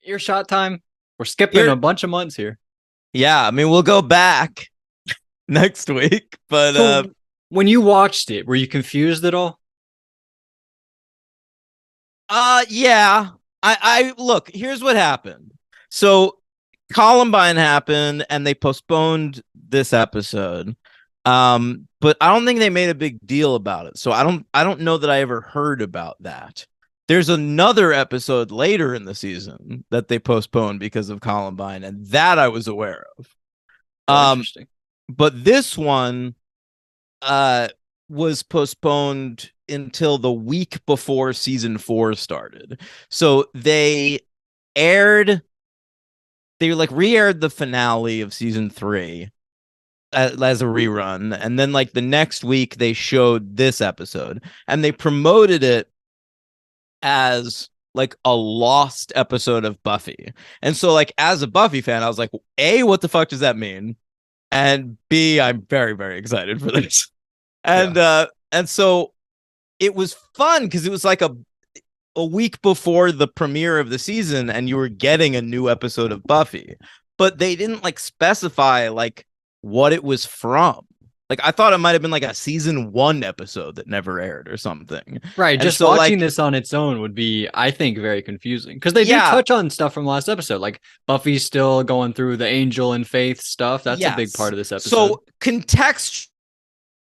Earshot time. We're skipping Here, a bunch of months here. yeah, I mean, we'll go back next week, but So when you watched it, were you confused at all? yeah. I look, here's what happened. So Columbine happened and they postponed this episode. But I don't think they made a big deal about it. So I don't know that I ever heard about that. There's another episode later in the season that they postponed because of Columbine, and that I was aware of. Oh, Um, interesting. but this one uh was postponed until the week before season 4 started. So aired they like re-aired the finale of season 3 as a rerun, and then like the next week they showed this episode and they promoted it as like a lost episode of Buffy. And so like as a Buffy fan, I was like, A, what the fuck does that mean? And B, I'm very, very excited for this. Yeah. And so it was fun because it was like a week before the premiere of the season and you were getting a new episode of Buffy. But they didn't like specify like what it was from. Like I thought it might have been like a season 1 episode that never aired or something. Right. And Just so watching like this on its own would be, I think, very confusing because they do yeah, touch on stuff from last episode. Like Buffy's still going through the Angel and Faith stuff. That's a big yes. part of this episode. So context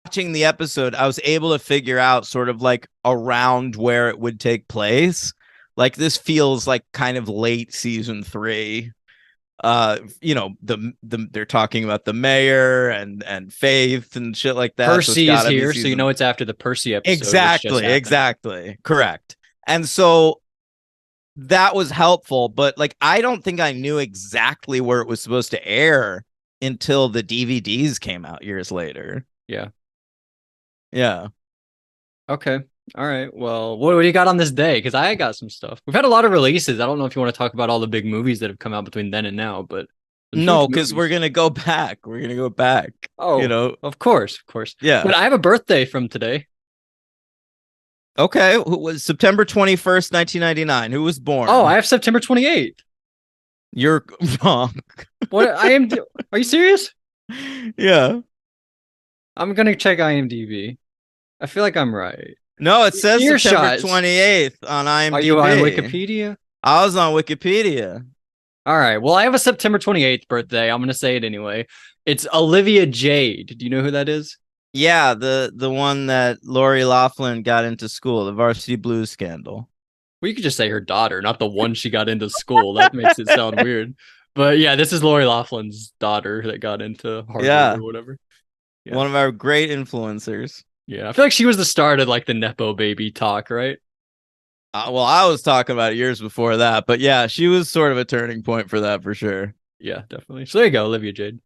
watching the episode, I was able to figure out sort of like around where it would take place. Like this feels like kind of late season 3. The they're talking about the mayor and Faith and shit like that. So it's Percy is gotta be here, so you know season. it's after the Percy episode, which just Exactly, happened. exactly. Correct. And so that was helpful, but like I don't think I knew exactly where it was supposed to air until the DVDs came out years later. Yeah. Yeah. Okay. All right. Well, what do you got on this day? Because I got some stuff. We've had a lot of releases. I don't know if you want to talk about all the big movies that have come out between then and now, but some huge No, because we're movies. gonna go back. We're gonna go back. You Oh, know. of course, of course. Yeah. But I have a birthday from today. Okay. Who was September 21st, 1999? Who was Oh, I born? have September 28th. You're wrong. What I am? Are you serious? Yeah. I'm gonna check IMDb. I feel like I'm right. No, it says September Earshots. 28th on Are you on IMDb. Wikipedia? I was on Wikipedia. All right. Well, I have a September 28th birthday. I'm gonna say it anyway. It's Olivia Jade. Do you know who that is? Yeah, the one that Lori Loughlin got into school, the Varsity Blues scandal. Well, you could just say her daughter, not the one she got into school. That makes it sound weird. But yeah, this is Lori Loughlin's daughter that got into Harvard Yeah, or whatever. Yeah. one of our great influencers. Yeah. I feel like she was the start of like the Nepo baby talk, right? Well, I was talking about it years before that, but yeah, she was sort of a turning point for that for sure. Yeah, definitely. So there you go, Olivia Jade.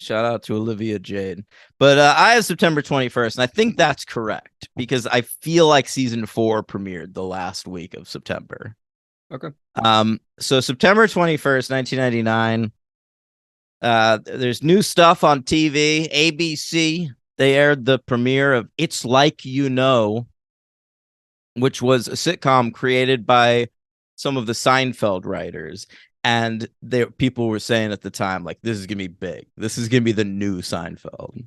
Shout out to Olivia Jade. But I have September 21st, and I think that's correct because I feel like season 4 premiered the last week of September. Okay. So September 21st, 1999. There's new stuff on TV. ABC, they aired the premiere of It's Like You Know, which was a sitcom created by some of the Seinfeld writers. And people were saying at the time, like, this is going to be big. This is going to be the new Seinfeld.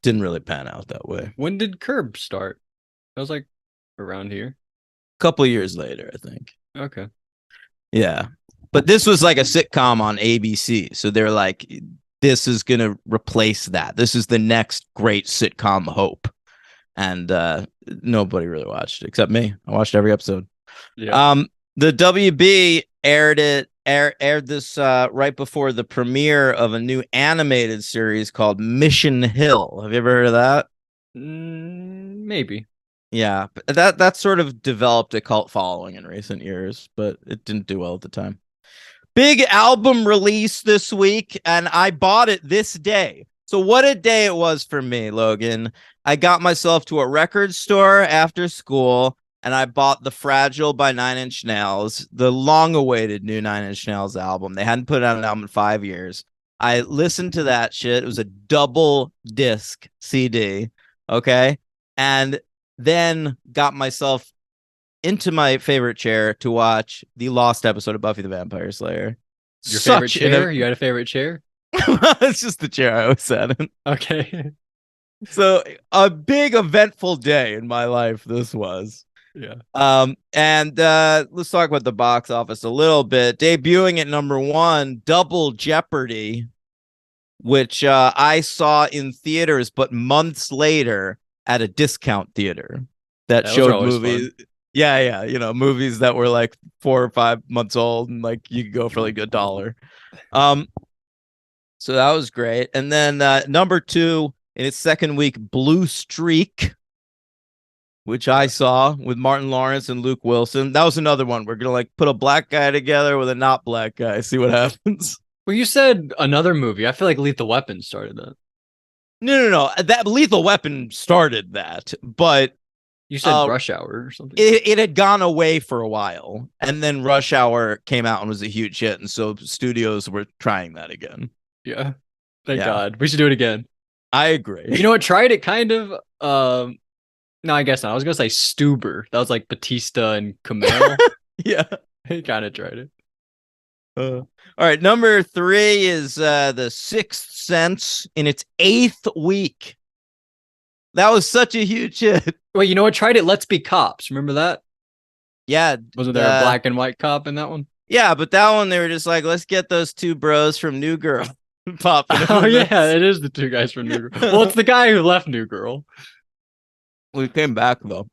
Didn't really pan out that way. When did Curb start? That was like around here. A couple years later, I think. Okay. Yeah. But this was like a sitcom on ABC. So they're like, this is going to replace that. This is the next great sitcom hope. And nobody really watched it except me. I watched every episode. Yeah. The WB aired this right before the premiere of a new animated series called Mission Hill. Have you ever heard of that? Maybe. Yeah, but that sort of developed a cult following in recent years, but it didn't do well at the time. Big album release this week, and I bought it this day. So what a day it was for me, Logan. I got myself to a record store after school, and I bought The Fragile by Nine Inch Nails, the long-awaited new Nine Inch Nails album. They hadn't put out an album in 5 years. I listened to that shit. It was a double disc CD, okay? And then got myself into my favorite chair to watch the lost episode of Buffy the Vampire Slayer. Your favorite Such chair? You had a favorite chair? it's just the chair I always sat in. Okay. So a big eventful day in my life this was. Yeah. And let's talk about the box office a little bit. Debuting at number 1, Double Jeopardy, which I saw in theaters, but months later at a discount theater that Those are showed always movies. fun. Yeah, movies that were like 4 or 5 months old, and like you could go for like $1. Um, so that was great. And then number 2 in its second week, Blue Streak, which I saw with Martin Lawrence and Luke Wilson. That was another one. We're gonna like put a black guy together with a not black guy, see what happens. Well, you said another movie. I feel like Lethal Weapon started that. No. That Lethal Weapon started that, but You said Rush Hour or something. it had gone away for a while, and then Rush Hour came out and was a huge hit, and so studios were trying that again. Yeah. Thank God. We should do it again. I agree. You know what? Tried it kind of. No, I guess not. I was gonna say Stuber. That was like Batista and Camille. Yeah. He kind of tried it. All right. Number 3 is The Sixth Sense in its 8th week. That was such a huge hit. Wait, you know what? Tried it. Let's Be Cops. Remember that? Yeah. Wasn't there a black and white cop in that one? Yeah, but that one they were just like, let's get those 2 bros from New Girl popping. Oh yeah, it is the 2 guys from New Girl. Well, it's the guy who left New Girl. We came back though.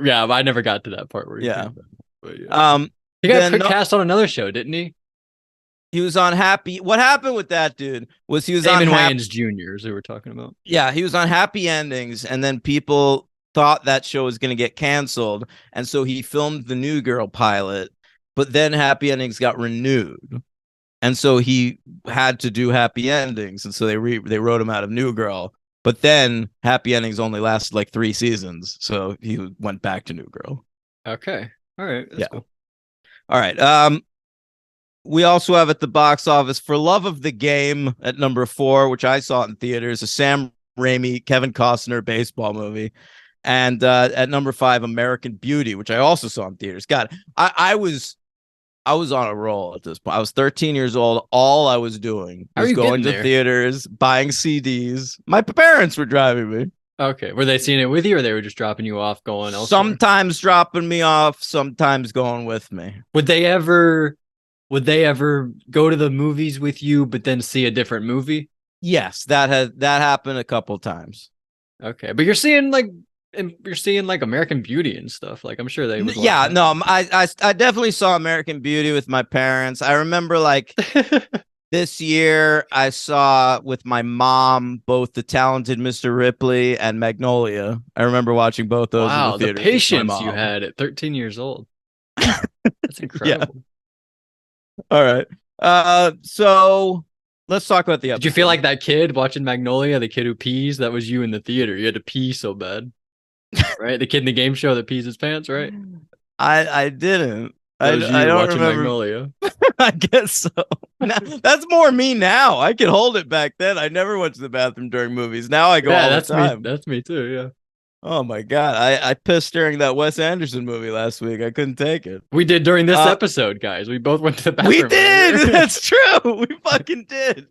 Yeah, but I never got to that part where he came back. But yeah. He got cast on another show, didn't he? He was on Happy. What happened with that dude was he was Damon on Wayans Jr. as we were talking about. Yeah, he was on Happy Endings, and then people thought that show was going to get canceled, and so he filmed the New Girl pilot. But then Happy Endings got renewed, and so he had to do Happy Endings, and so they wrote him out of New Girl. But then Happy Endings only lasted like 3 seasons, so he went back to New Girl. Okay, all right, that's cool. All right. We also have at the box office For Love of the Game at number 4, which I saw in theaters, a Sam Raimi, Kevin Costner baseball movie. And at number 5, American Beauty, which I also saw in theaters. God, I was on a roll at this point. I was 13 years old. All I was doing was going to theaters, buying CDs. My parents were driving me. Okay. Were they seeing it with you, or they were just dropping you off going elsewhere? Sometimes dropping me off, sometimes going with me. Would they ever go to the movies with you, but then see a different movie? Yes, that happened a couple times. Okay, but you're seeing like American Beauty and stuff. Like I'm sure they would. Yeah, no, I definitely saw American Beauty with my parents. I remember like this year I saw with my mom both The Talented Mr. Ripley and Magnolia. I remember watching both those. Wow, in the the patience you had at 13 years old. That's incredible. Yeah. All right. So let's talk about the episode. Did you feel like that kid watching Magnolia, the kid who pees? That was you in the theater. You had to pee so bad, right? The kid in the game show that pees his pants, right? I didn't. That was you I don't watching remember. Magnolia. I guess so. That's more me now. I could hold it back then. I never went to the bathroom during movies. Now I go all the time. That's me too. Yeah. Oh my God. I pissed during that Wes Anderson movie last week. I couldn't take it. We did during this episode, guys. We both went to the bathroom. We did. That's true. We fucking did.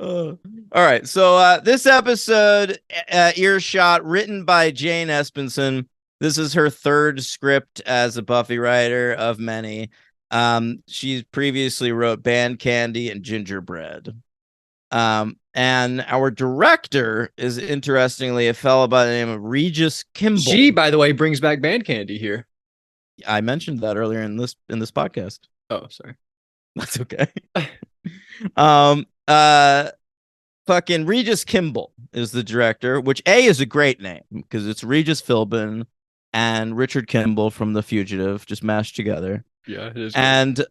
All right. So this episode, Earshot, written by Jane Espenson. This is her 3rd script as a Buffy writer of many. She previously wrote Band Candy and Gingerbread. And our director is, interestingly, a fellow by the name of Regis Kimball. She, by the way, brings back Band Candy here. I mentioned that earlier in this podcast. Oh, sorry. That's okay. Fucking Regis Kimball is the director, which is a great name because it's Regis Philbin and Richard Kimball from The Fugitive just mashed together. Yeah, it is. And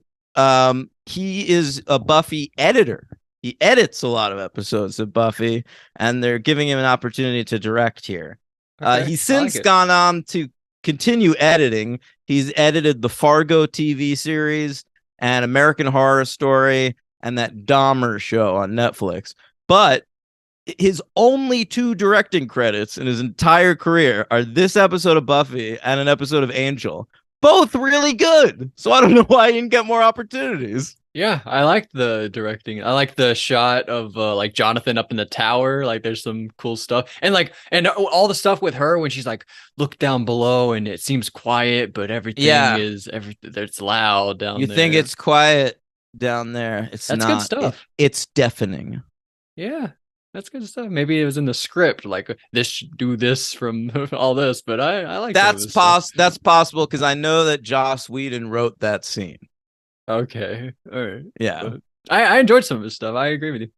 he is a Buffy editor. He edits a lot of episodes of Buffy, and they're giving him an opportunity to direct here. Okay, he's since gone on to continue editing. He's edited the Fargo TV series and American Horror Story and that Dahmer show on Netflix. But his only two directing credits in his entire career are this episode of Buffy and an episode of Angel. Both really good. So I don't know why he didn't get more opportunities. Yeah, I liked the directing. I like the shot of like Jonathan up in the tower. Like there's some cool stuff. And like and all the stuff with her when she's like look down below and it seems quiet, but Yeah, everything it's loud down you think there. it's quiet down there. It's That's good not. stuff. It's deafening. Yeah. That's good stuff. Maybe it was in the script, like this do this from all this, but I like some of this stuff. That's possible because I know that Joss Whedon wrote that scene. Okay. All right. Yeah. But I enjoyed some of his stuff. I agree with you.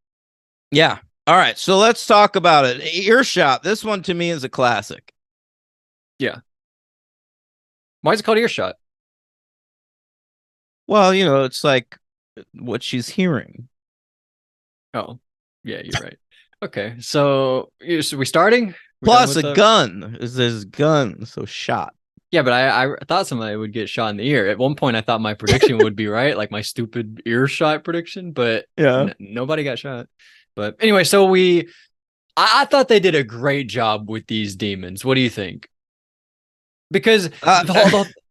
Yeah. All right. So let's talk about it. Earshot. This one to me is a classic. Yeah. Why is it called Earshot? Well, it's like what she's hearing. Oh, yeah, you're right. Okay, so we starting? We done Plus with a the... gun. There's gun, so shot. Yeah, but I thought somebody would get shot in the ear. At one point, I thought my prediction would be right, like my stupid earshot prediction, but Yeah. nobody got shot. But anyway, I thought they did a great job with these demons. What do you think? Because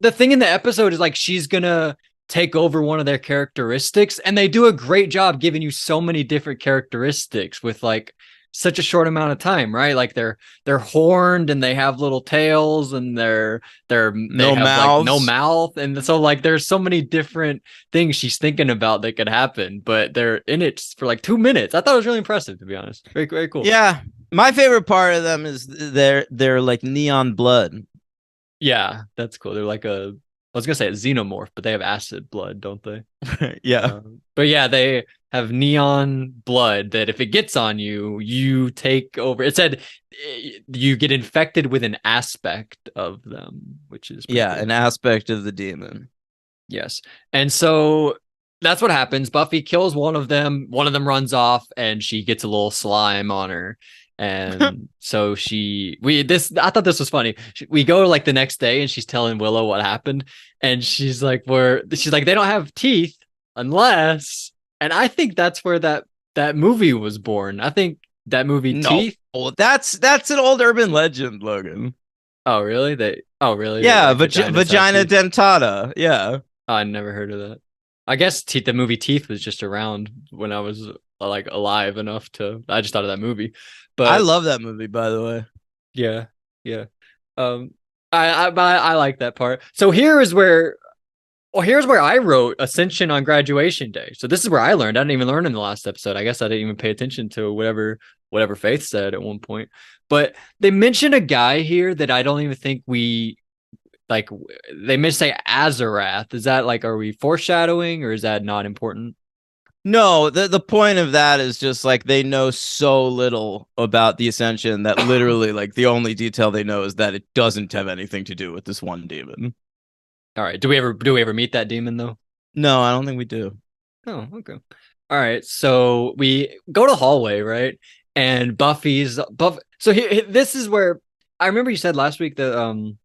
the thing in the episode is like she's gonna take over one of their characteristics, and they do a great job giving you so many different characteristics with like such a short amount of time, right? Like they're horned and they have little tails and they no have like no mouths. mouth, and so like there's so many different things she's thinking about that could happen, but they're in it for like 2 minutes. I thought it was really impressive, to be honest. Very, very cool. Yeah. My favorite part of them is they're like neon blood. Yeah, that's cool. They're like I was gonna say a xenomorph, but they have acid blood, don't they? Yeah. But yeah, they have neon blood that if it gets on you, you take over. It said you get infected with an aspect of them, which is pretty Yeah, cool. an aspect of the demon. Yes. And so that's what happens. Buffy kills one of them. One of them runs off and she gets a little slime on her. And so I thought this was funny. We go like the next day and she's telling Willow what happened. And she's like, they don't have teeth unless, and I think that's where that movie was born. I think that movie No. Teeth. Oh, that's an old urban legend, Logan. Oh, really? Really? Yeah, Like, vagina dentata. Yeah. Oh, I never heard of that. I guess the movie Teeth was just around when I was like alive enough to. I just thought of that movie, I but love that movie, by the way. yeah, yeah. Um, I like that part. So here's where I wrote Ascension on graduation day. So this is where I learned. I didn't even learn in the last episode. I guess I didn't even pay attention to whatever Faith said at one point. But they mention a guy here that I don't even think we like. They may say Azarath. Is that like, are we foreshadowing or is that not important? No, the point of that is just like they know so little about the Ascension that literally like the only detail they know is that it doesn't have anything to do with this one demon. All right. Do we ever meet that demon though? No, I don't think we do. Oh, okay. All right. So we go to hallway, right? And Buff. So this is where I remember you said last week that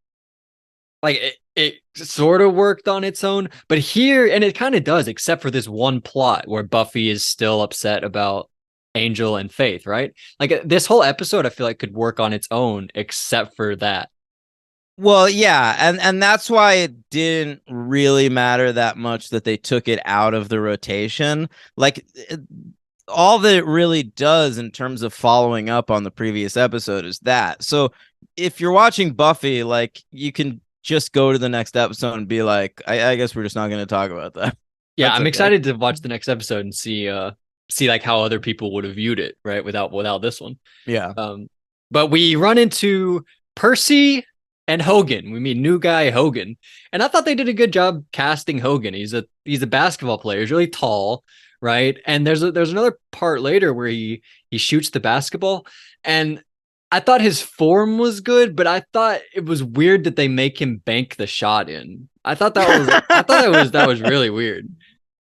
like it sort of worked on its own, but here and it kind of does, except for this one plot where Buffy is still upset about Angel and Faith, right? Like this whole episode, I feel like could work on its own, except for that. Well, yeah, and that's why it didn't really matter that much that they took it out of the rotation. Like all that it really does in terms of following up on the previous episode is that. So if you're watching Buffy, like you can just go to the next episode and be like, I guess we're just not going to talk about that. Yeah, That's I'm okay. excited to watch the next episode and see like how other people would have viewed it, right? Without this one. Yeah. But we run into Percy and Hogan. We meet new guy Hogan, and I thought they did a good job casting Hogan. He's a basketball player. He's really tall, right? And there's another part later where he shoots the basketball, and I thought his form was good, but I thought it was weird that they make him bank the shot in. I thought that was really weird.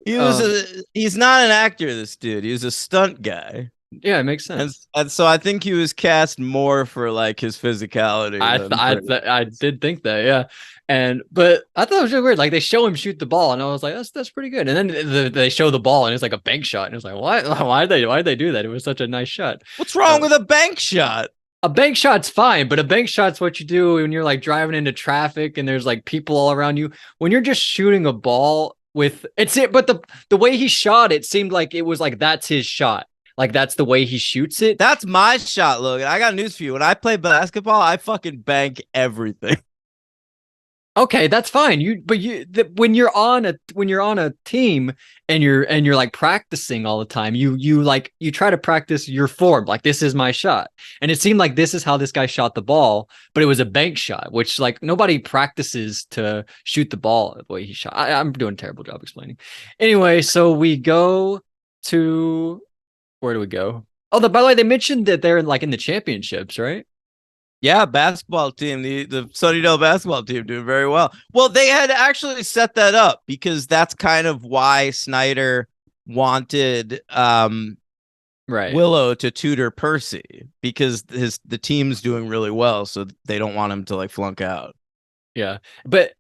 He's not an actor, this dude. He was a stunt guy. Yeah, it makes sense. And so I think he was cast more for like his physicality. I did think that, yeah. But I thought it was really weird. Like they show him shoot the ball, and I was like, that's pretty good. And then they show the ball, and it's like a bank shot, and it's like, what? Why did they do that? It was such a nice shot. What's wrong with a bank shot? A bank shot's fine, but a bank shot's what you do when you're like driving into traffic and there's like people all around you. When you're just shooting a ball with it's it, but the way he shot it seemed like it was like that's his shot. Like that's the way he shoots it. That's my shot, Logan. I got news for you. When I play basketball, I fucking bank everything. Okay, that's fine. When you're on a team and you're like practicing all the time, you try to practice your form. Like this is my shot, and it seemed like this is how this guy shot the ball, but it was a bank shot, which like nobody practices to shoot the ball the way he shot. I'm doing a terrible job explaining. Anyway, so we go to where do we go? Oh, by the way, they mentioned that they're in the championships, right? Yeah, basketball team, the Sunnydale basketball team doing very well. Well, they had actually set that up because that's kind of why Snyder wanted Right. Willow to tutor Percy because the team's doing really well, so they don't want him to like flunk out. Yeah. But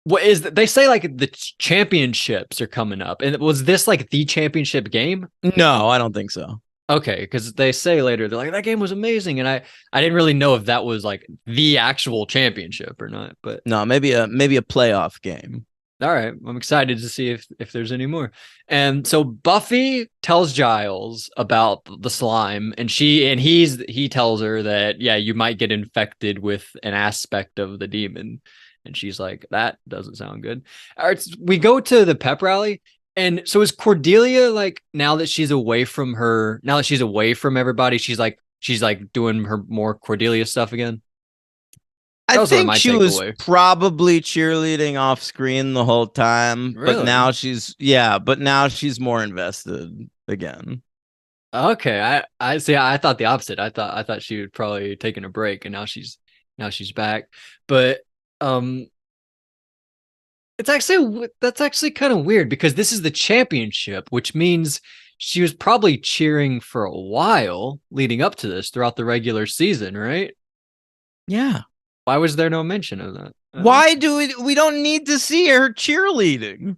they say like the championships are coming up. And was this like the championship game? No, I don't think so. Okay, because they say later they're like that game was amazing, and I didn't really know if that was like the actual championship or not. But no, maybe a playoff game. All right, I'm excited to see if there's any more. And so Buffy tells Giles about the slime, and he tells her that yeah, you might get infected with an aspect of the demon, and she's like that doesn't sound good. All right, we go to the pep rally. And so is Cordelia like now that she's away from everybody, she's like doing her more Cordelia stuff again? I think she was probably cheerleading off screen the whole time, really? But now she's more invested again. Okay, I see. I thought the opposite. I thought she would probably taking a break, and now she's back. But that's actually kind of weird because this is the championship, which means she was probably cheering for a while leading up to this throughout the regular season, right? Yeah. Why was there no mention of that? Why do we don't need to see her cheerleading?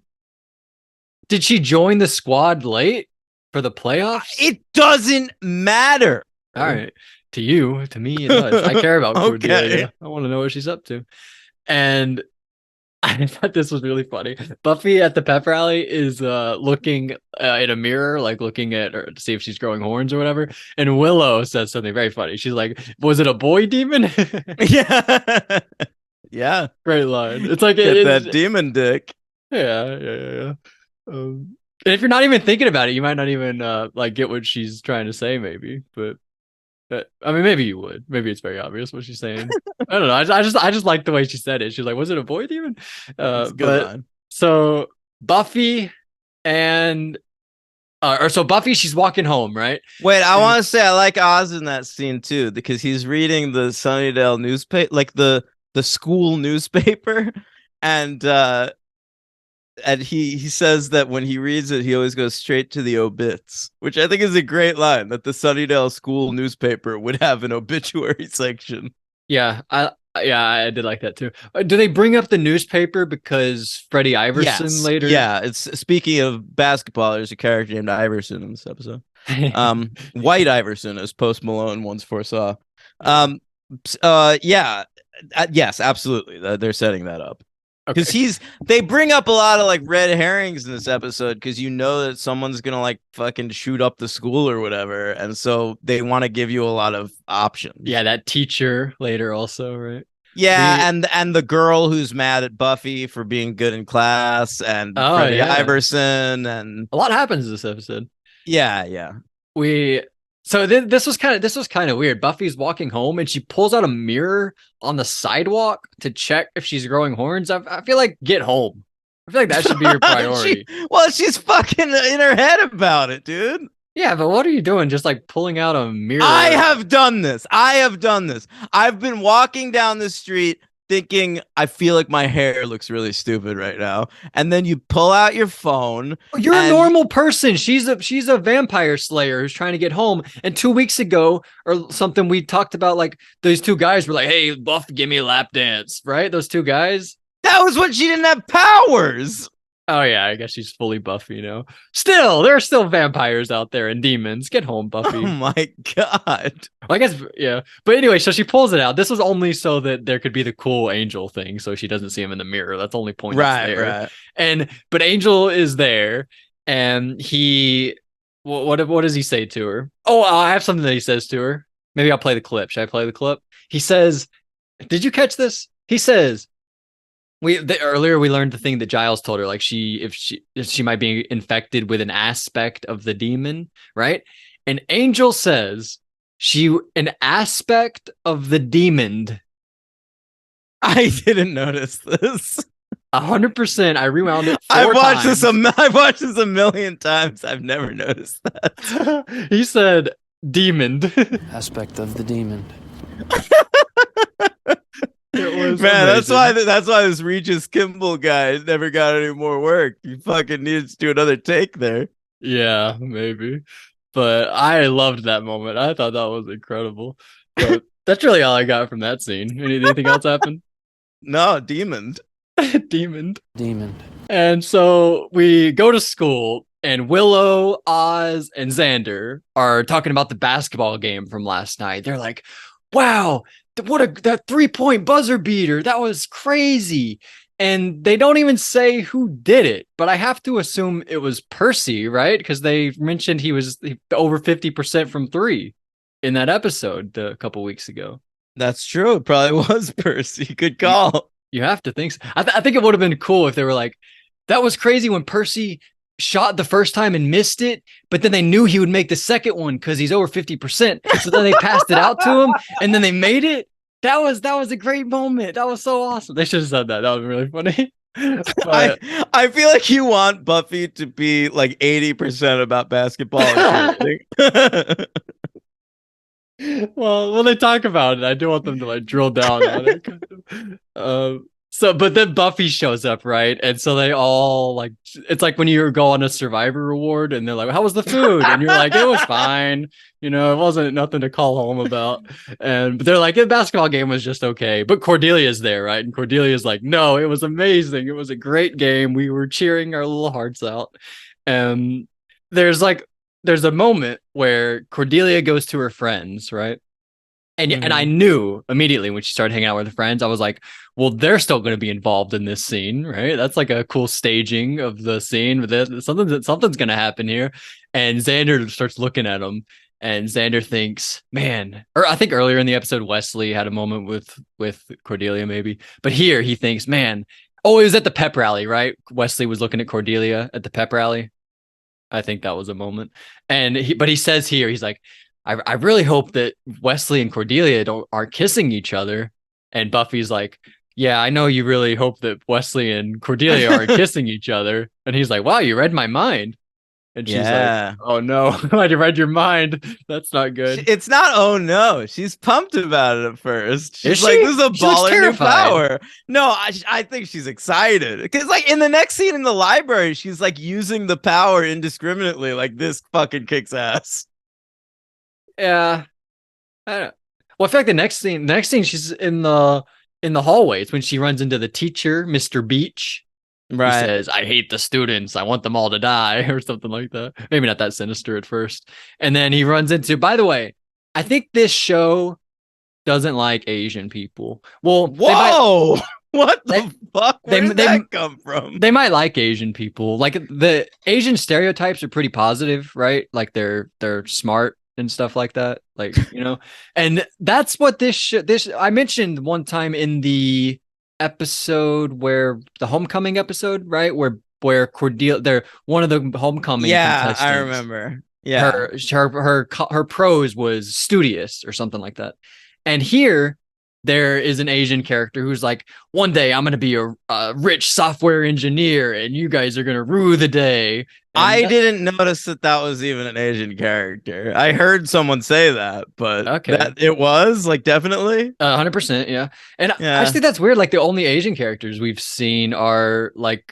Did she join the squad late for the playoffs? It doesn't matter. All right. To you, to me, it does. I care about Cordelia. Okay. I want to know what she's up to. And I thought this was really funny. Buffy at the pep rally is looking in a mirror, like looking at her to see if she's growing horns or whatever. And Willow says something very funny. She's like, "Was it a boy demon?" Yeah, yeah. Great line. It's like that demon dick. Yeah. And if you're not even thinking about it, you might not even like get what she's trying to say, maybe. But I mean, maybe you would. Maybe it's very obvious what she's saying. I don't know. I just like the way she said it. She's like, "Was it a boy demon?" So Buffy and so Buffy, she's walking home, right? Wait, I want to say I like Oz in that scene too because he's reading the Sunnydale newspaper, like the school newspaper, and he says that when he reads it, he always goes straight to the obits, which I think is a great line that the Sunnydale school newspaper would have an obituary section. Yeah, I did like that too. Do they bring up the newspaper because Freddie Iverson later? Yeah, it's speaking of basketball, there's a character named Iverson in this episode. White Iverson, as Post Malone once foresaw. Yes, absolutely. They're setting that up. Because they bring up a lot of like red herrings in this episode because you know that someone's gonna like fucking shoot up the school or whatever, and so they want to give you a lot of options. Yeah, that teacher later also, right? Yeah, and the girl who's mad at Buffy for being good in class, and Freddie Iverson, and a lot happens this episode. Yeah. So this was kind of weird. Buffy's walking home and she pulls out a mirror on the sidewalk to check if she's growing horns. I feel like get home. I feel like that should be your priority. She's fucking in her head about it, dude. Yeah, but what are you doing? Just like pulling out a mirror. I have done this. I've been walking down the street thinking, I feel like my hair looks really stupid right now. And then you pull out your phone. You're a normal person. She's a vampire slayer who's trying to get home. And 2 weeks ago or something, we talked about like those two guys were like, "Hey, Buff, give me a lap dance," right? Those two guys. that was when she didn't have powers. Oh yeah, I guess she's fully Buffy, you know. Still, there are still vampires out there and demons. Get home, Oh Buffy. my god. Well, I guess yeah. But anyway, so she pulls it out. This was only so that there could be the cool Angel thing, so she doesn't see him in the mirror. That's the only point it's Right, there. right. But Angel is there, and he what does he say to her? Oh, I have something that he says to her. Maybe I'll play the clip. Should I play the clip? He says, "Did you catch this?" He says, earlier we learned the thing that Giles told her, like if she might be infected with an aspect of the demon, right? And Angel says she an aspect of the demon. I didn't notice this. 100%. I rewound it I've watched times. I've watched this a million times. I've never noticed that. He said demon. Aspect of the demon. It was Man, amazing. that's why this Regis Kimball guy never got any more work. He fucking needed to do another take there. Yeah, maybe. But I loved that moment. I thought that was incredible. But that's really all I got from that scene. Anything else happen? No, demon. Demon. Demon. And so we go to school, and Willow, Oz, and Xander are talking about the basketball game from last night. They're like, wow, that 3-point buzzer beater. That was crazy. And they don't even say who did it, but I have to assume it was Percy, right? Because they mentioned he was over 50% from three in that episode a couple weeks ago. That's true. It probably was Percy. Good call. You have to think so. I think it would have been cool if they were like, that was crazy when Percy shot the first time and missed it, but then they knew he would make the second one because he's over 50%. So then they passed it out to him and then they made it. That was a great moment. That was so awesome. They should have said that. That was really funny. But I feel like you want Buffy to be like 80% about basketball. well, when they talk about it, I do want them to like drill down on it. But then Buffy shows up, right? And so they all like, it's like when you go on a Survivor reward and they're like, how was the food? And you're like, it was fine. You know, it wasn't nothing to call home about. But they're like, the basketball game was just okay. But Cordelia's there, right? And Cordelia's like, no, it was amazing. It was a great game. We were cheering our little hearts out. And there's a moment where Cordelia goes to her friends, right? And I knew immediately when she started hanging out with her friends, I was like, well, they're still going to be involved in this scene, right? That's like a cool staging of the scene. But something's going to happen here. And Xander starts looking at him, and Xander thinks, man, or I think earlier in the episode, Wesley had a moment with Cordelia, maybe. But here he thinks, man, oh, it was at the pep rally, right? Wesley was looking at Cordelia at the pep rally. I think that was a moment. But he says here, he's like, I really hope that Wesley and Cordelia aren't kissing each other. And Buffy's like, yeah, I know you really hope that Wesley and Cordelia aren't kissing each other. And he's like, wow, you read my mind. And she's like, oh no, I read your mind. That's not good. It's not, oh no. She's pumped about it at first. She's like, she? this is a baller new power. No, I think she's excited. Because like in the next scene in the library, she's like using the power indiscriminately. Like, this fucking kicks ass. Yeah. I don't know. Well, I feel like the next scene, she's in the hallway. It's when she runs into the teacher, Mr. Beach. Right. He says, I hate the students. I want them all to die, or something like that. Maybe not that sinister at first. And then he runs into, by the way, I think this show doesn't like Asian people. Well, whoa. What the fuck? Where did that come from? They might like Asian people. Like, the Asian stereotypes are pretty positive, right? Like they're smart and stuff like that, like, you know. And that's what this I mentioned one time in the episode where the homecoming episode, right, where Cordelia, they're one of the homecoming contestants. I remember. Yeah, her prose was studious or something like that. And here there is an Asian character who's like, one day I'm going to be a rich software engineer and you guys are going to rue the day. I didn't notice that was even an Asian character. I heard someone say that, but okay, it was like definitely 100%. Yeah. And I just think that's weird. Like, the only Asian characters we've seen are like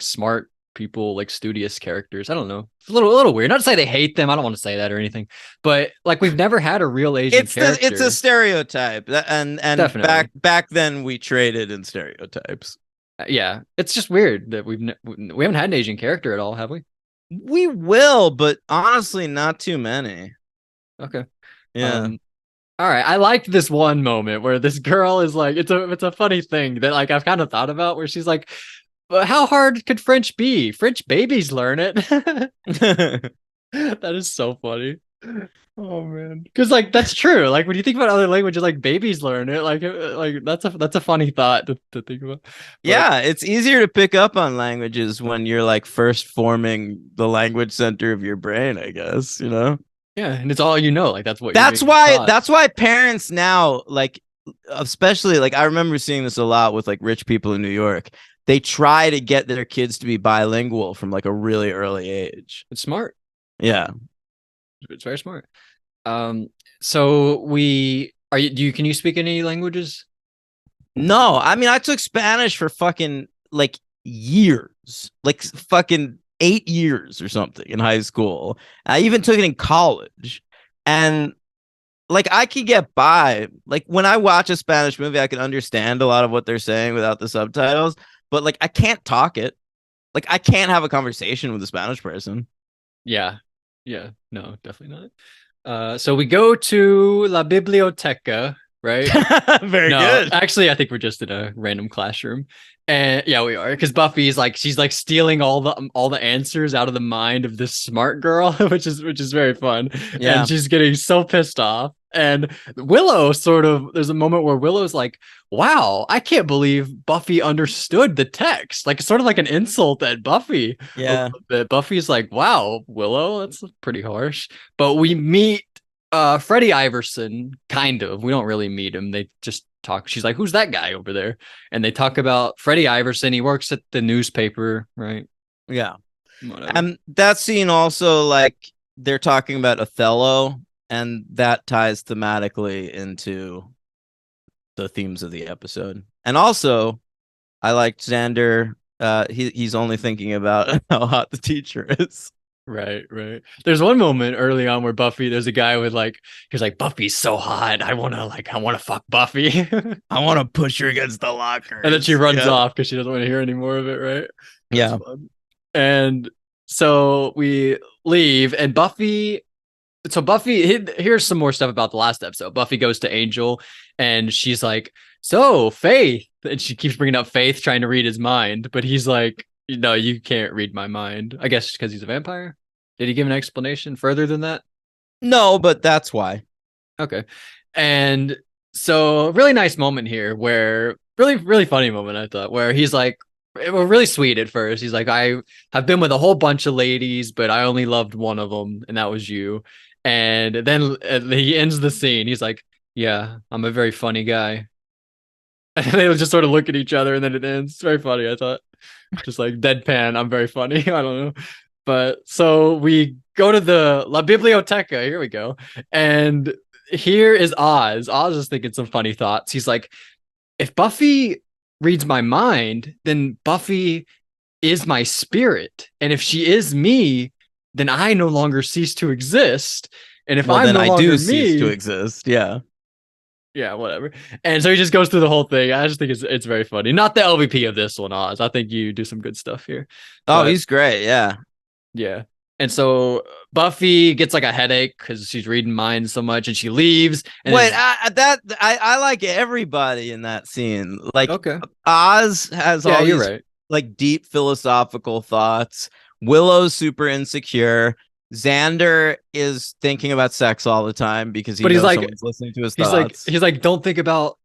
smart people, like studious characters. I don't know. It's a little weird. Not to say they hate them. I don't want to say that or anything, but like we've never had a real Asian character. It's a stereotype, and Definitely. back then we traded in stereotypes. Yeah, it's just weird that we haven't had an Asian character at all, have we? We will, but honestly, not too many. Okay. Yeah. All right. I liked this one moment where this girl is like, it's a funny thing that like I've kind of thought about where she's like, "But how hard could French be? French babies learn it." That is so funny. Oh man, because like that's true. Like when you think about other languages, like babies learn it. Like that's a funny thought to think about. But Yeah, it's easier to pick up on languages when you're like first forming the language center of your brain, I guess, you know? yeah, and it's all you know. Like that's what That's you're being why taught. that's why parents now, like, especially like I remember seeing this a lot with like rich people in New York. They try to get their kids to be bilingual from like a really early age. It's smart. Yeah. It's very smart. Um, so we are you do you can you speak any languages? No, I mean I took Spanish for fucking like years. Like fucking 8 years or something in high school. I even took it in college. And like I could get by. Like when I watch a Spanish movie, I can understand a lot of what they're saying without the subtitles, but like I can't talk it. Like I can't have a conversation with a Spanish person. Yeah. Yeah. No, definitely not. So we go to La Biblioteca, right? Very No, good. actually, I think we're just in a random classroom, and yeah, we are because Buffy's like she's like stealing all the answers out of the mind of this smart girl, which is very fun, Yeah. and she's getting so pissed off. And Willow sort of there's a moment where Willow's like, "Wow, I can't believe Buffy understood the text." Like sort of like an insult at Buffy a Yeah. little bit. Buffy's like, "Wow, Willow, that's pretty harsh." But we meet Freddie Iverson, kind of. We don't really meet him. They just talk. She's like, "Who's that guy over there?" And they talk about Freddie Iverson. He works at the newspaper, right? Yeah. Whatever. And that scene also, like, they're talking about Othello, and that ties thematically into the themes of the episode. And also, I liked Xander. He's only thinking about how hot the teacher is. Right, right. There's one moment early on where Buffy, there's a guy with like, he's like, "Buffy's so hot. I wanna fuck Buffy." I want to push her against the locker. And then she runs off because she doesn't want to hear any more of it, right? That's Yeah. fun. And so we leave, and here's some more stuff about the last episode. Buffy goes to Angel, and she's like, "So, Faith," and she keeps bringing up Faith, trying to read his mind, but he's like, "No, you can't read my mind." I guess because he's a vampire. Did he give an explanation further than that? No, but that's why. Okay. And so really nice moment here where really funny moment I thought where he's like really sweet at first. He's like, "I have been with a whole bunch of ladies, but I only loved one of them, and that was you." And then he ends the scene. He's like, "Yeah, I'm a very funny guy." And they just sort of look at each other, and then it ends. It's very funny, I thought. Just like deadpan, "I'm very funny." I don't know. But so we go to the La Biblioteca. Here we go. And here is Oz. Oz is thinking some funny thoughts. He's like, "If Buffy reads my mind, then Buffy is my spirit. And if she is me, then I no longer cease to exist. And if Well, I'm then no I longer do me, cease to exist. Yeah. yeah, whatever." And so he just goes through the whole thing. I just think it's very funny. Not the LVP of this one, Oz. I think you do some good stuff here. Oh, But he's great. Yeah. yeah. And so Buffy gets like a headache because she's reading minds so much, and she leaves. And Wait, I like everybody in that scene. Like okay, Oz has yeah, all you're these right. like deep philosophical thoughts. Willow's super insecure. Xander is thinking about sex all the time because he But he's knows like, someone's listening to his thoughts. he's like, don't think about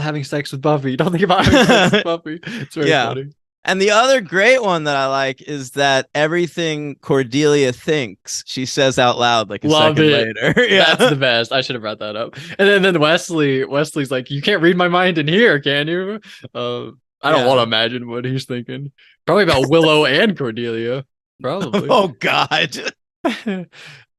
having sex with Buffy. Don't think about having sex with Buffy. It's very Yeah. funny. And the other great one that I like is that everything Cordelia thinks, she says out loud like a Love second it. later. Yeah. That's the best. I should have brought that up. And then Wesley's like, "You can't read my mind in here, can you?" I don't Yeah. want to imagine what he's thinking. Probably about Willow and Cordelia. Probably. Oh God.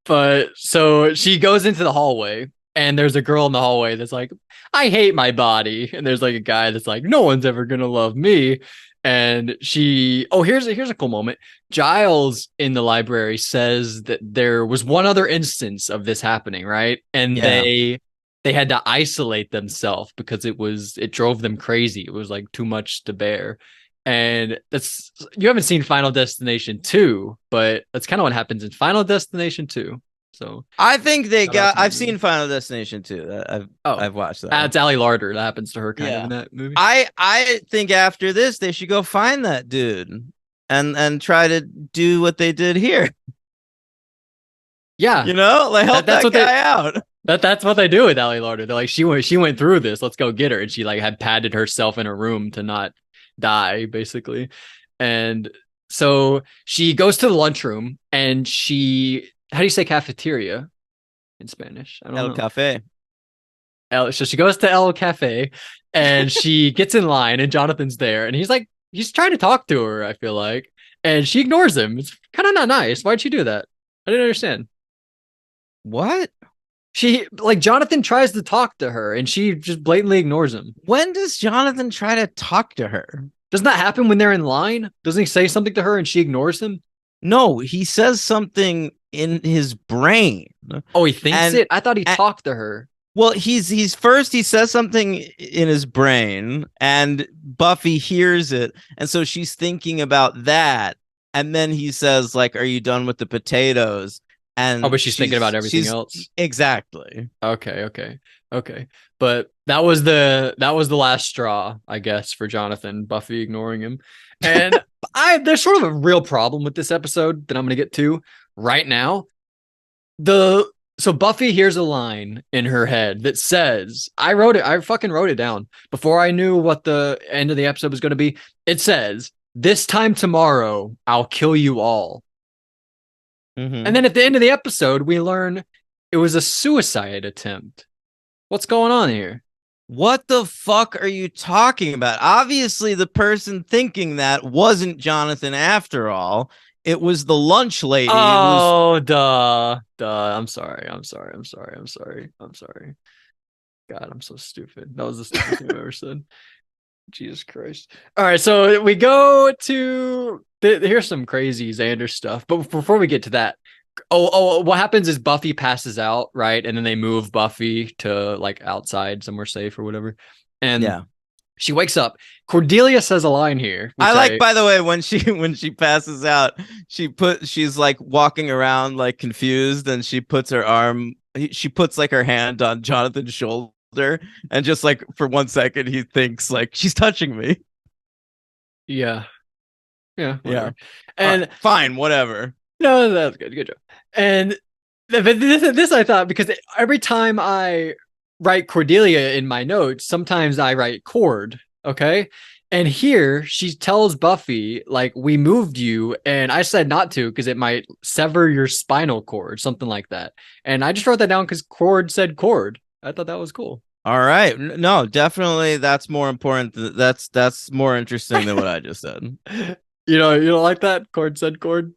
But so she goes into the hallway, and there's a girl in the hallway that's like, "I hate my body." And there's like a guy that's like, "No one's ever gonna love me." And here's a cool moment. Giles in the library says that there was one other instance of this happening, right? And Yeah. they had to isolate themselves because it drove them crazy. It was like too much to bear. And you haven't seen Final Destination 2, but that's kind of what happens in Final Destination 2. So I think I've movie. seen Final Destination 2. I've watched that. It's Ali Larder. That happens to her kind of in that movie. I think after this they should go find that dude and try to do what they did here. Yeah. Like help that guy out. That's what they do with Ali Larder. They're like, she went through this. Let's go get her. And she like had padded herself in a room to not die, basically. And so she goes to the lunchroom and how do you say cafeteria in Spanish? I don't know. Cafe. So she goes to El Cafe and she gets in line and Jonathan's there and he's trying to talk to her, I feel like. And she ignores him. It's kind of not nice. Why'd she do that? I didn't understand. What? Jonathan tries to talk to her and she just blatantly ignores him. When does Jonathan try to talk to her? Doesn't that happen when they're in line? Doesn't he say something to her and she ignores him? No, he says something in his brain. Oh, he thinks it? I thought he talked to her. Well, he says something in his brain and Buffy hears it. And so she's thinking about that. And then he says, like, are you done with the potatoes? And but she's thinking about everything else. Exactly. Okay. But that was the last straw, I guess, for Jonathan, Buffy ignoring him. And there's sort of a real problem with this episode that I'm going to get to right now. So Buffy hears a line in her head that says, I fucking wrote it down before I knew what the end of the episode was going to be. It says, "This time tomorrow, I'll kill you all." Mm-hmm. And then at the end of the episode, we learn it was a suicide attempt. What's going on here? What the fuck are you talking about? Obviously, the person thinking that wasn't Jonathan after all. It was the lunch lady. Oh, duh. I'm sorry. God, I'm so stupid. That was the stupidest thing I've ever said. Jesus Christ. All right, so we go to here's some crazy Xander stuff. But before we get to that, what happens is Buffy passes out, right? And then they move Buffy to like outside somewhere safe or whatever. And she wakes up. Cordelia says a line here. I like, by the way, when she passes out, she's like walking around like confused, and she puts her hand on Jonathan's shoulder, and just like for 1 second he thinks like she's touching me. Yeah. And fine, whatever. No, that's good. Good job. And this I thought, because every time I write Cordelia in my notes, sometimes I write Cord. Okay. And here she tells Buffy, like, we moved you, and I said not to because it might sever your spinal cord, something like that. And I just wrote that down because Cord said Cord. I thought that was cool. All right. No, definitely that's more important. That's more interesting than what I just said. You don't like that? Cord said Cord.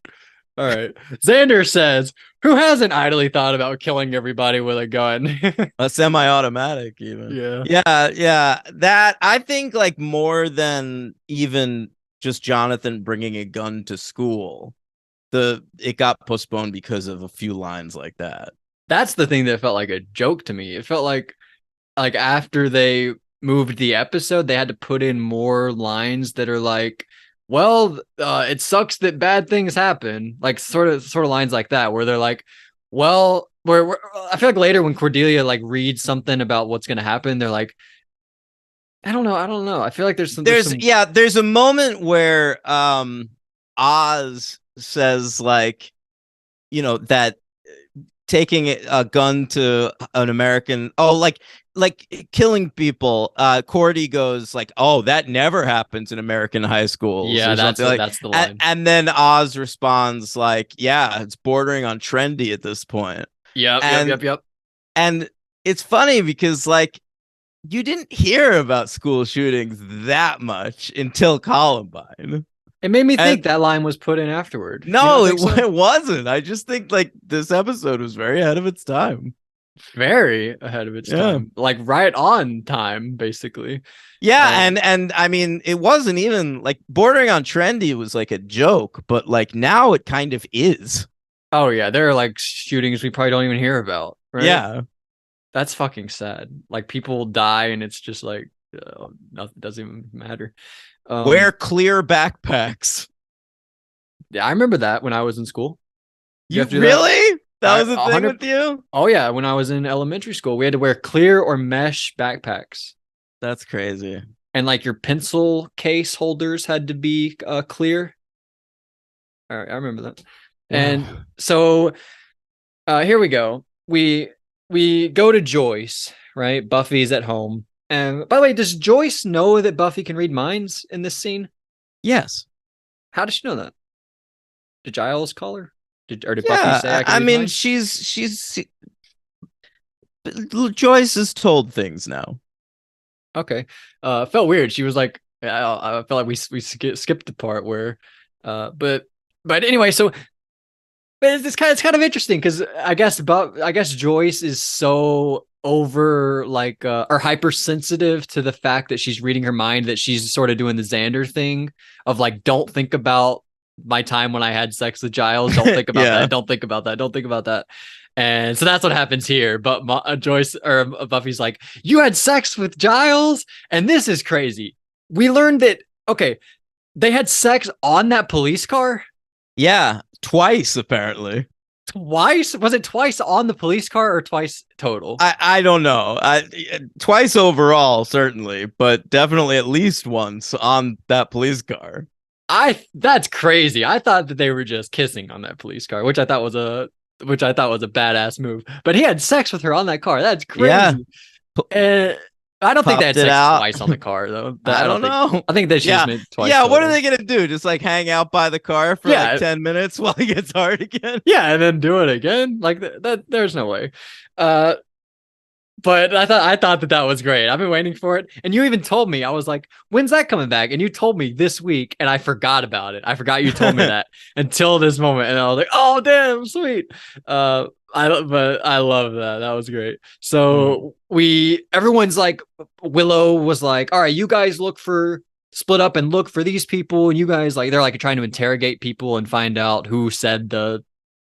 All right. Xander says, who hasn't idly thought about killing everybody with a gun? A semi-automatic, even. Yeah. Yeah. That, I think, like, more than even just Jonathan bringing a gun to school, it got postponed because of a few lines like that. That's the thing that felt like a joke to me. It felt like after they moved the episode, they had to put in more lines that are like, well, it sucks that bad things happen, like sort of lines like that, where they're like, well, I feel like later when Cordelia like reads something about what's going to happen, they're like, I don't know. I feel like there's a moment where Oz says, like, that taking a gun to an American, like killing people, Cordy goes like, oh, that never happens in American high schools. Yeah, that's the line. And then Oz responds like, yeah, it's bordering on trendy at this point. Yep. And it's funny because, like, you didn't hear about school shootings that much until Columbine. It made me think that line was put in afterward. No, it wasn't. I just think, like, this episode was very ahead of its time. very ahead of its Yeah. time, like right on time, basically. Yeah, and I mean, it wasn't even like bordering on trendy was like a joke, but like now it kind of is. Oh yeah, there are like shootings we probably don't even hear about, right? Yeah. That's fucking sad. Like people die and it's just like nothing doesn't even matter. Wear clear backpacks. Yeah, I remember that when I was in school. You You have to do that. really? That was a thing 100. with you? Oh yeah, when I was in elementary school, we had to wear clear or mesh backpacks, That's crazy. and like your pencil case holders had to be clear. All right, I remember that. And Wow. so here we go. We go to Joyce, right? Buffy's at home. And by the way, does Joyce know that Buffy can read minds in this scene? Yes. How does she know that? Did Giles call her? Did Buffy Yeah, say I can I read mean, minds? she's Joyce is told things now. Okay. Felt weird. She was like, I felt like we skipped the part where, but anyway, so but it's kind of interesting because I guess Joyce is so over like or hypersensitive to the fact that she's reading her mind that she's sort of doing the Xander thing of like don't think about my time when I had sex with Giles, don't think about Yeah. that, don't think about that, don't think about that. And so that's what happens here. But Joyce or Buffy's like, you had sex with Giles, and this is crazy. We learned that okay, they had sex on that police car. Yeah, twice apparently. Twice? Was it twice on the police car or twice total? I don't know. Twice overall, certainly, but definitely at least once on that police car. That's crazy. I thought that they were just kissing on that police car, which I thought was a badass move. But he had sex with her on that car. That's Yeah. crazy. And I don't think they had Popped it sex out. twice on the car though. I don't know. I think that she Yeah. just meant twice. Yeah, what are total. they gonna do? Just like hang out by the car for Yeah. like 10 minutes while he gets hard again? Yeah, and then do it again. Like that there's no way. Uh But I thought that was great. I've been waiting for it, and you even told me. I was like, "When's that coming back?" And you told me this week, and I forgot about it. I forgot you told me that until this moment, and I was like, "Oh, damn, sweet." But I love that. That was great. So everyone's like, Willow was like, "All right, you guys split up and look for these people, and you guys like they're like trying to interrogate people and find out who said the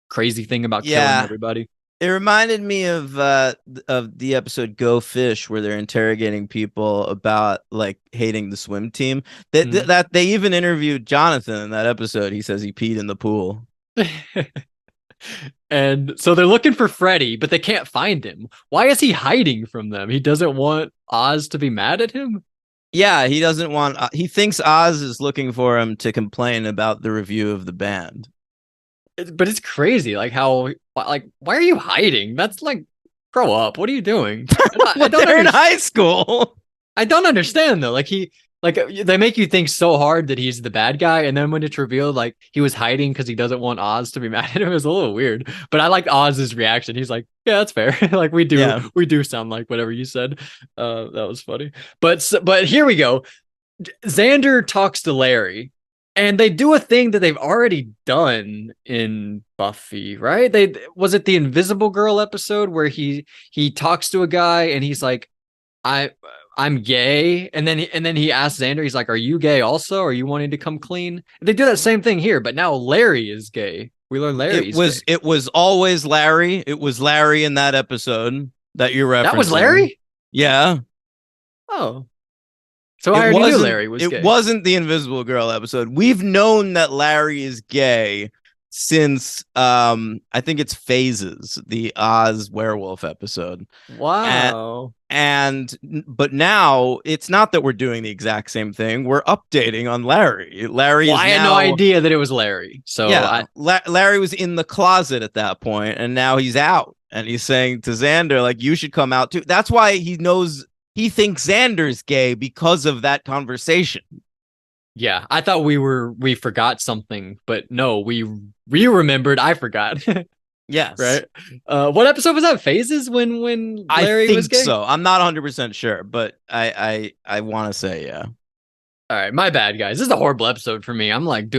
crazy thing about killing everybody." It reminded me of the episode Go Fish, where they're interrogating people about like hating the swim team. That they even interviewed Jonathan in that episode. He says he peed in the pool. And so they're looking for Freddy, but they can't find him. Why is he hiding from them? He doesn't want Oz to be mad at him? Yeah, he doesn't want. He thinks Oz is looking for him to complain about the review of the band. But it's crazy, like why are you hiding? That's like, grow up. What are you doing? They're in high school. I don't understand though. Like they make you think so hard that he's the bad guy, and then when it's revealed like he was hiding because he doesn't want Oz to be mad at him, it's a little weird. But I like Oz's reaction. He's like, "Yeah, that's fair." Like we do sound like whatever you said. That was funny. But here we go. Xander talks to Larry. And they do a thing that they've already done in Buffy, right? Was it the Invisible Girl episode where he talks to a guy and he's like, I'm gay, and then he asks Xander, he's like, "Are you gay also? Are you wanting to come clean?" They do that same thing here, but now Larry is gay. We learn Larry. It was always Larry. It was Larry in that episode that you're referencing. That was Larry? Yeah. Oh. So I already knew Larry was gay. It wasn't the Invisible Girl episode. We've known that Larry is gay since I think it's Phases, the Oz werewolf episode. Wow. But now it's not that we're doing the exact same thing. We're updating on Larry. I had no idea that it was Larry. So yeah, Larry was in the closet at that point, and now he's out, and he's saying to Xander, like, you should come out too. That's why he thinks Xander's gay because of that conversation. Yeah, I thought we forgot something, but no, we remembered. I forgot. Yes. Right. What episode was that? Phases when Larry was gay? So. I'm not 100% sure, but I want to say yeah. All right, my bad, guys. This is a horrible episode for me. I'm like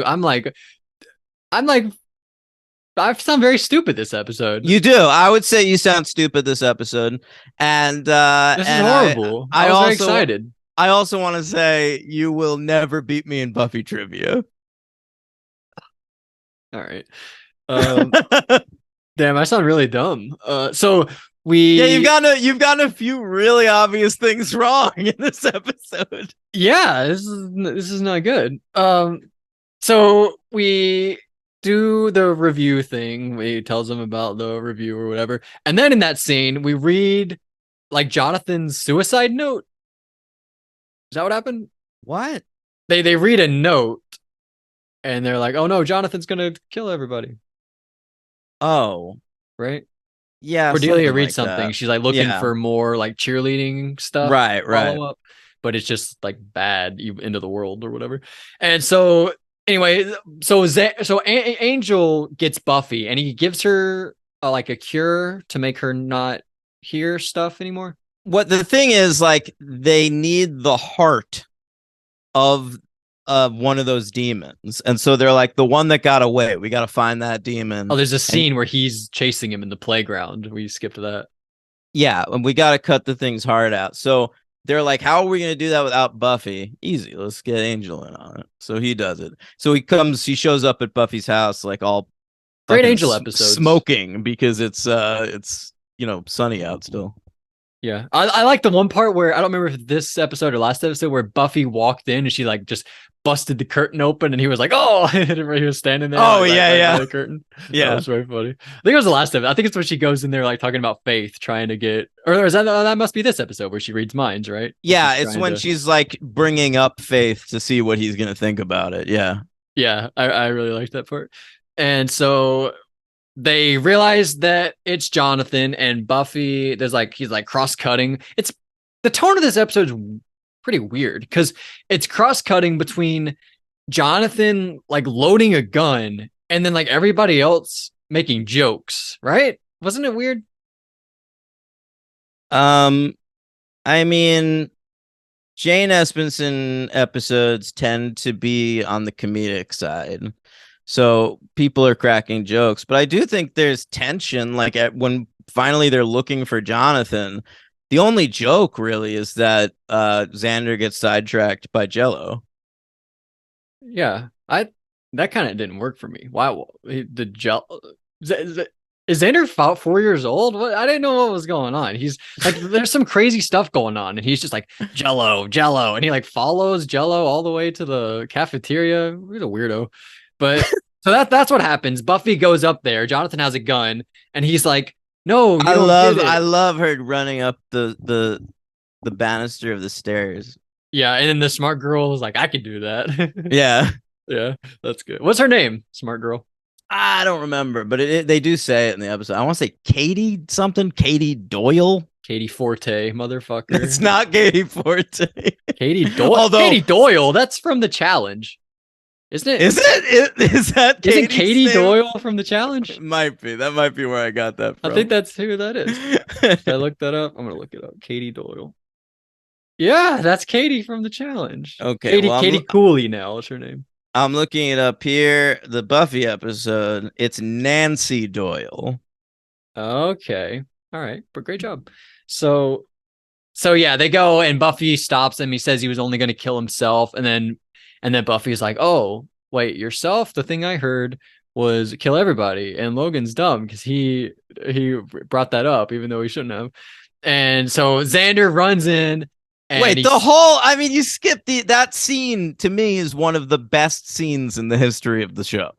I sound very stupid this episode. You do. I would say you sound stupid this episode, and This is horrible. I was very excited. I also want to say you will never beat me in Buffy trivia. All right. Damn, I sound really dumb. So we you've gotten a few really obvious things wrong in this episode. Yeah, this is not good. So we do the review thing. We tells them about the review or whatever, and then in that scene we read like Jonathan's suicide note. Is that what happened? What? They read a note, and they're like, "Oh no, Jonathan's gonna kill everybody." Oh, right. Yeah. Cordelia reads something. She's like looking for more like cheerleading stuff. Right. Up, but it's just like bad into the world or whatever. And so anyway, so Angel gets Buffy and he gives her like a cure to make her not hear stuff anymore. What the thing is, like, they need the heart of one of those demons, and so they're like, the one that got away, we got to find that demon. Oh, there's a scene where he's chasing him in the playground. We skipped that. Yeah, and we got to cut the thing's heart out. So they're like, how are we going to do that without Buffy? Easy, let's get Angel in on it. So he does it. So he shows up at Buffy's house, like all great Angel episodes, smoking because it's sunny out still. Yeah, I like the one part where I don't remember if this episode or last episode where Buffy walked in and she like just busted the curtain open and he was like, "Oh," and he was standing there. Oh, like, yeah. By the curtain. Yeah, that was very funny. I think it was the last episode. I think it's when she goes in there like talking about Faith, trying to get, or is that must be this episode where she reads minds, right? Yeah, it's when she's like bringing up Faith to see what he's gonna think about it. Yeah, I really liked that part, and so they realize that it's Jonathan and Buffy. He's like cross-cutting. It's the tone of this episode is pretty weird because it's cross-cutting between Jonathan like loading a gun and then like everybody else making jokes, right? Wasn't it weird? I mean, Jane Espenson episodes tend to be on the comedic side. So people are cracking jokes, but I do think there's tension. Like when finally they're looking for Jonathan, the only joke really is that Xander gets sidetracked by Jello. Yeah, that kind of didn't work for me. Why the Jello? Is Xander 4 years old? What? I didn't know what was going on. He's like, there's some crazy stuff going on, and he's just like Jello, and he like follows Jello all the way to the cafeteria. He's a weirdo. But so that's what happens. Buffy goes up there. Jonathan has a gun, and he's like, "No, I love her running up the banister of the stairs." Yeah, and then the smart girl is like, "I can do that." Yeah, that's good. What's her name? Smart girl. I don't remember, but they do say it in the episode. I want to say Katie something. Katie Doyle. Katie Forte, motherfucker. It's not Katie Forte. Katie Doyle. Katie Doyle. That's from the challenge. Isn't it? Is that Isn't Katie Doyle from the challenge? It might be. That might be where I got that from. I think that's who that is. Should I look that up? I'm gonna look it up. Katie Doyle. Yeah, that's Katie from the challenge. Okay. Katie Cooley now is her name. I'm looking it up here. The Buffy episode. It's Nancy Doyle. Okay. All right. But great job. So yeah, they go and Buffy stops him. He says he was only going to kill himself. And then Buffy's like, "Oh, wait, yourself? The thing I heard was kill everybody." And Logan's dumb because he brought that up, even though he shouldn't have. And so Xander runs in. Wait, you skipped that scene. To me, is one of the best scenes in the history of the show.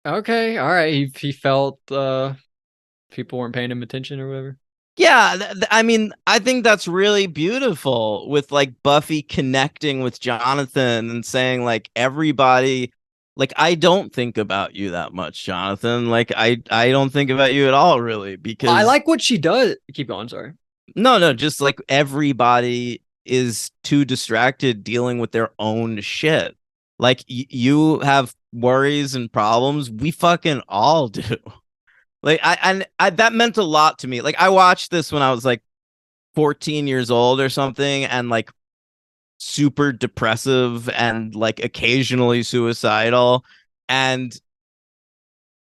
Okay, all right. He felt people weren't paying him attention or whatever. Yeah, I think that's really beautiful with like Buffy connecting with Jonathan and saying like everybody, like I don't think about you that much, Jonathan. Like I don't think about you at all, really, because I like what she does. Keep going. Sorry. No, just like everybody is too distracted dealing with their own shit. Like you have worries and problems. We fucking all do. Like I that meant a lot to me. Like I watched this when I was like 14 years old or something, and like super depressive and like occasionally suicidal. And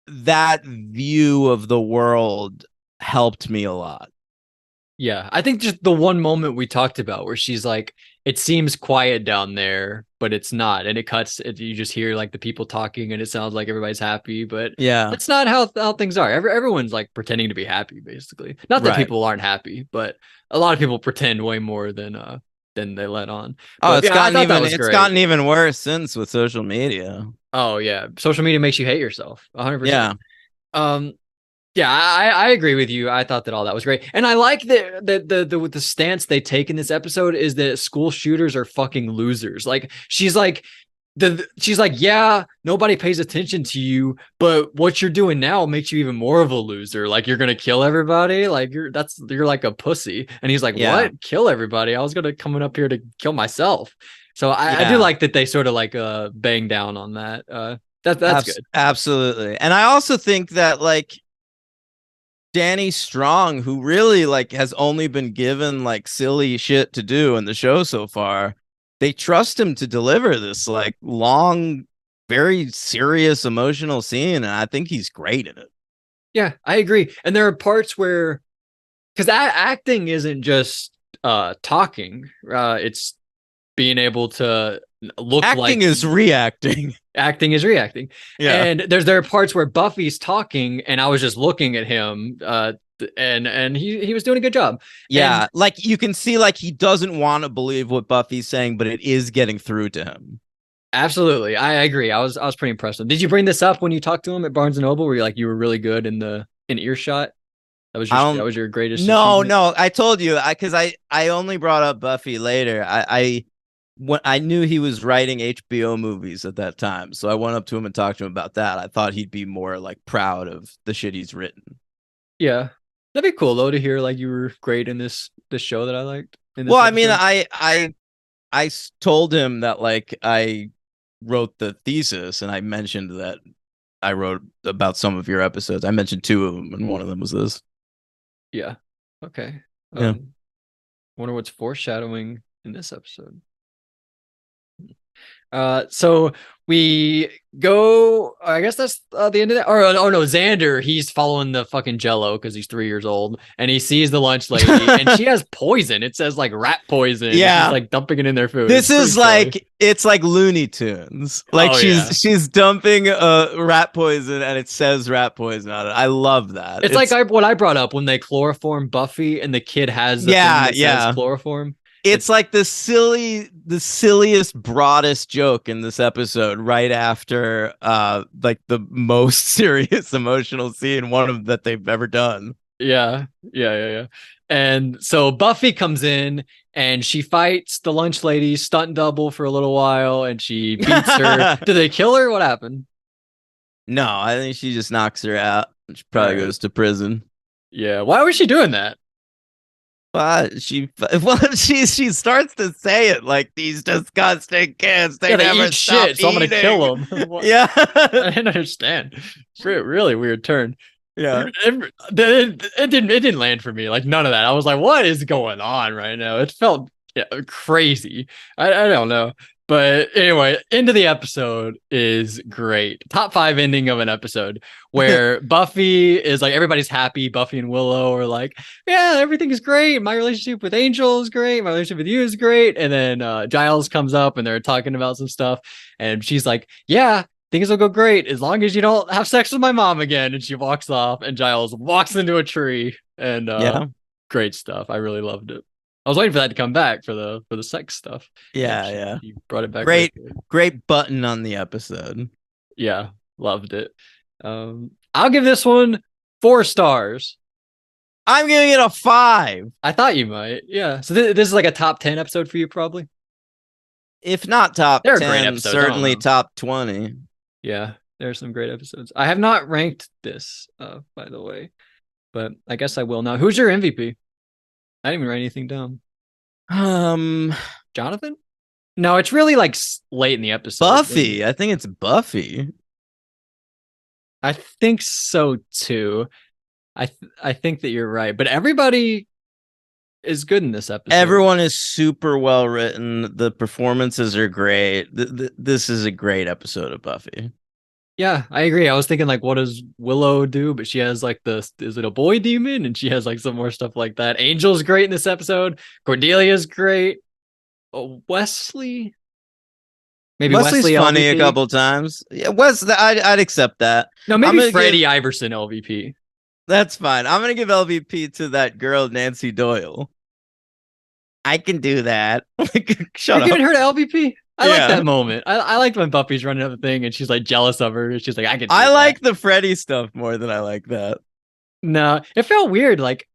that view of the world helped me a lot. Yeah, I think just the one moment we talked about where she's like, it seems quiet down there, but it's not. And it cuts, you just hear like the people talking and it sounds like everybody's happy, but Yeah. that's not how things are. Everyone's like pretending to be happy, basically. Not that Right. people aren't happy, but a lot of people pretend way more than they let on. Oh, But yeah, I thought that was it's great. gotten even worse since with social media. Oh yeah, social media makes you hate yourself, 100%. Yeah. Um, yeah, I agree with you. I thought that all that was great, and I like the stance they take in this episode is that school shooters are fucking losers. Like she's like, yeah, nobody pays attention to you, but what you're doing now makes you even more of a loser. Like you're gonna kill everybody. Like you're like a pussy. And he's like, Yeah. what? Kill everybody? I was gonna coming up here to kill myself. So I do Yeah. like that they sort of like bang down on that. That's good. Absolutely. And I also think that like Danny Strong, who really like has only been given like silly shit to do in the show so far, they trust him to deliver this like long, very serious emotional scene, and I think he's great in it. Yeah, I agree. And there are parts where, because acting isn't just talking, it's being able to look Acting like is reacting. acting is reacting. Yeah. And there are parts where Buffy's talking, and I was just looking at him, and he was doing a good job. Yeah, And like you can see like he doesn't want to believe what Buffy's saying, but it is getting through to him. absolutely, I agree. I was pretty impressed. Did you bring this up when you talked to him at Barnes and Noble? Where you were really good in earshot? I That don't was your greatest No, achievement. no, I told you I only brought up Buffy later. I when I knew he was writing HBO movies at that time, so I went up to him and talked to him about that. I thought he'd be more like proud of the shit he's written. Yeah, that'd be cool though to hear like you were great in this show that I liked in Well, this I mean, episode. told him that like I wrote the thesis and I mentioned that I wrote about some of your episodes. I mentioned two of them, and one of them was this. Yeah. Okay. Yeah. Wonder what's foreshadowing in this episode. So we go. I guess that's the end of that. Or oh no, Xander. He's following the fucking Jello because he's 3 years old, and he sees the lunch lady, and she has poison. It says like rat poison. And she's Yeah. like dumping it in their food. This It's pretty is silly. like it's like Looney Tunes. Like Oh yeah. she's dumping rat poison and it says rat poison on it. I love that. It's like what I brought up when they chloroform Buffy, and the kid has the thing Yeah, that says yeah. chloroform. It's like the silliest, broadest joke in this episode, right after like the most serious emotional scene, one of that they've ever done. Yeah. And so Buffy comes in and she fights the lunch lady stunt double for a little while, and she beats her. Did they kill her? What happened? No, I think she just knocks her out. She probably Alright. goes to prison. Yeah. Why was she doing that? But she starts to say it like these disgusting kids. They Yeah, they never eat stop shit, so I'm gonna kill eating. them. Yeah, I didn't understand. Really weird turn. yeah. It didn't land for me. Like none of that. I was like, what is going on right now? It felt crazy. I don't know. But anyway, end of the episode is great. Top 5 ending of an episode where Buffy is like, everybody's happy. Buffy and Willow are like, yeah, everything is great. My relationship with Angel is great. My relationship with you is great. And then Giles comes up and they're talking about some stuff. And she's like, yeah, things will go great as long as you don't have sex with my mom again. And she walks off, and Giles walks into a tree. And Yeah. great stuff. I really loved it. I was waiting for that to come back for the sex stuff. Yeah, And yeah. he brought it back. Great, Right. great button on the episode. Yeah, loved it. I'll give this one 4 stars. I'm giving it a 5. I thought you might. Yeah. So this is like a top 10 episode for you, probably. If not top They're 10, great episodes. I don't certainly know. top 20. Yeah, there's some great episodes. I have not ranked this, by the way, but I guess I will now. Who's your MVP? I didn't even write anything down. Jonathan? No, it's really like late in the episode. Buffy. I think it's Buffy. I think so too. I think that you're right, but everybody is good in this episode. Everyone is super well written. The performances are great. This is a great episode of Buffy. Yeah, I agree. I was thinking like, what does Willow do? But she has like is it a boy demon? And she has like some more stuff like that. Angel's great in this episode. Cordelia's great. Wesley, maybe Wesley's Wesley funny a LVP. couple times. Yeah, I'd accept that. No, I'm maybe gonna give Freddie Iverson LVP. That's fine. I'm gonna give LVP to that girl Nancy Doyle. I can do that. You're Shut giving up. her to LVP. I like Yeah. that moment. I liked when Buffy's running up the thing and she's like jealous of her. She's like, I can do I that. like the Freddy stuff more than I like that. No, it felt weird. Like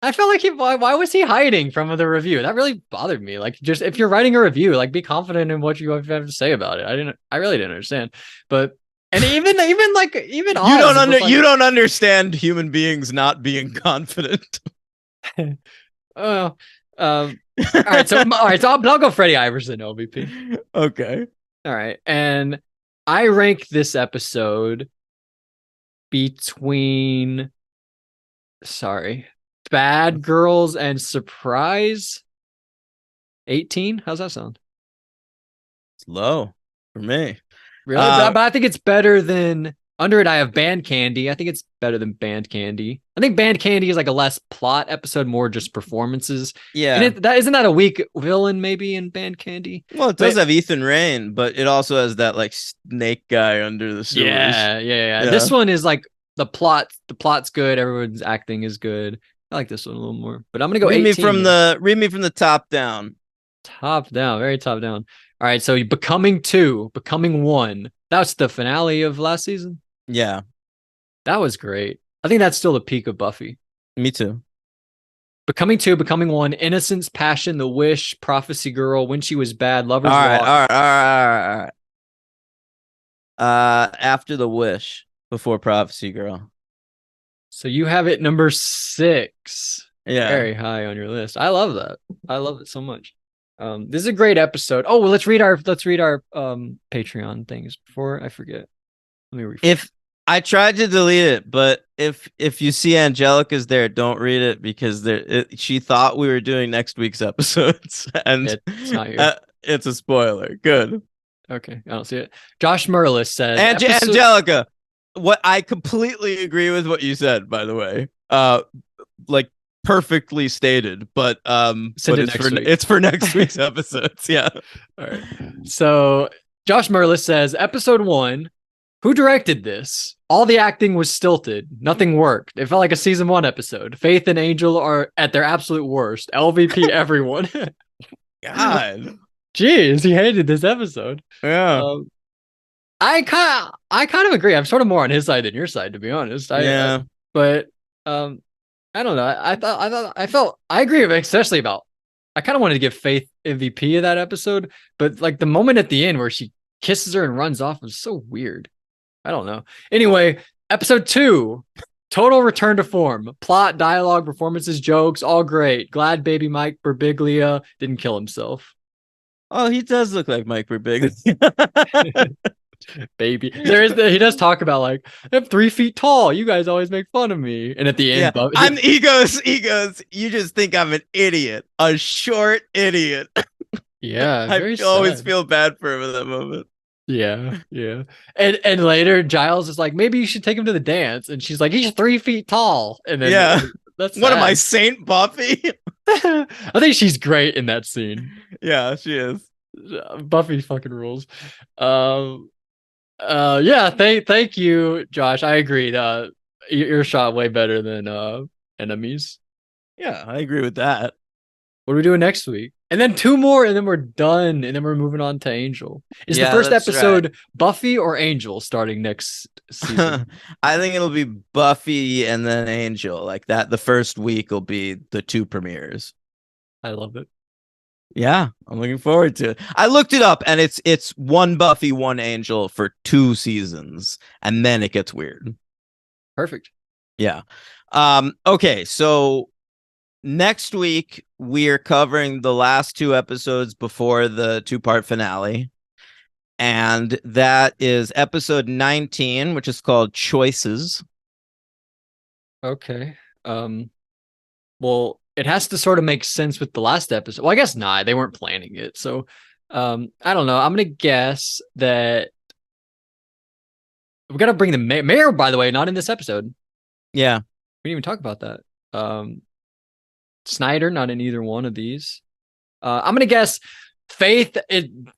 I felt like why was he hiding from the review? That really bothered me. Like, just if you're writing a review, like be confident in what you have to say about it. I really didn't understand. But and even Oz was like, You don't understand human beings not being confident. oh, all right, so I'll go Freddie Iverson LVP. Okay. All right, and I rank this episode between Bad Girls and Surprise 18. How's that sound? It's low for me. Really? But I think it's better than under it. I have Band Candy. I think it's better than Band Candy. I think Band Candy is like a less plot episode, more just performances. Yeah. And that isn't that a weak villain maybe in Band Candy? Well, it does have Ethan Rain, but it also has that like snake guy under the sewers. Yeah. This one is like the plot's good. Everyone's acting is good. I like this one a little more. But I'm gonna go read 18. Read me from the top down. Top down, very top down. All right, so Becoming 2, Becoming 1. That's the finale of last season. Yeah. That was great. I think that's still the peak of Buffy. Me too. Becoming 2, Becoming 1, Innocence, Passion, The Wish, Prophecy Girl, When She Was Bad, Lover's All right, Walk. all right. After The Wish, before Prophecy Girl. So you have it number 6. Yeah. Very high on your list. I love that. I love it so much. This is a great episode. Oh, well, let's read our Patreon things before I forget. Let me refresh. If I tried to delete it, but if you see Angelica's there, don't read it because she thought we were doing next week's episodes, and it's not here. It's a spoiler. Good. Okay, I don't see it. Josh Merlis says Angelica. What I completely agree with what you said, by the way. Like perfectly stated, but it's for next week's episodes. Yeah. All right. So Josh Merlis says episode 1. Who directed this? All the acting was stilted. Nothing worked. It felt like a season 1 episode. Faith and Angel are at their absolute worst. LVP everyone. God. Jeez, he hated this episode. Yeah. I kind of agree. I'm sort of more on his side than your side, to be honest. But I don't know. I agree, especially about. I kind of wanted to give Faith MVP of that episode, but like the moment at the end where she kisses her and runs off was so weird. I don't know. Anyway, episode 2, total return to form. Plot, dialogue, performances, jokes, all great. Glad baby Mike Birbiglia didn't kill himself. Oh, he does look like Mike Birbiglia. Baby, he does talk about like I'm 3 feet tall. You guys always make fun of me, and at the end, he goes. You just think I'm an idiot, a short idiot. Yeah, I always feel bad for him in that moment. Yeah. And later, Giles is like, maybe you should take him to the dance, and she's like, he's 3 feet tall, and then that's what am I, Saint Buffy? I think she's great in that scene. Yeah, she is. Buffy fucking rules. Yeah, thank you, Josh. I agree. Earshot way better than Enemies. Yeah, I agree with that. What are we doing next week? And then 2 more, and then we're done, and then we're moving on to Angel. Is the first episode right. Buffy or Angel starting next season? I think it'll be Buffy and then Angel. Like that, the first week will be the 2 premieres. I love it. Yeah, I'm looking forward to it. I looked it up, and it's 1 Buffy, 1 Angel for 2 seasons, and then it gets weird. Perfect. Yeah. Okay, so next week we're covering the last 2 episodes before the 2-part finale, and that is episode 19, which is called Choices. Okay. Well, it has to sort of make sense with the last episode. Well, I guess not. They weren't planning it. So, I don't know. I'm going to guess that We got to bring the mayor, by the way, not in this episode. Yeah. We didn't even talk about that. Snyder, not in either one of these. I'm gonna guess Faith.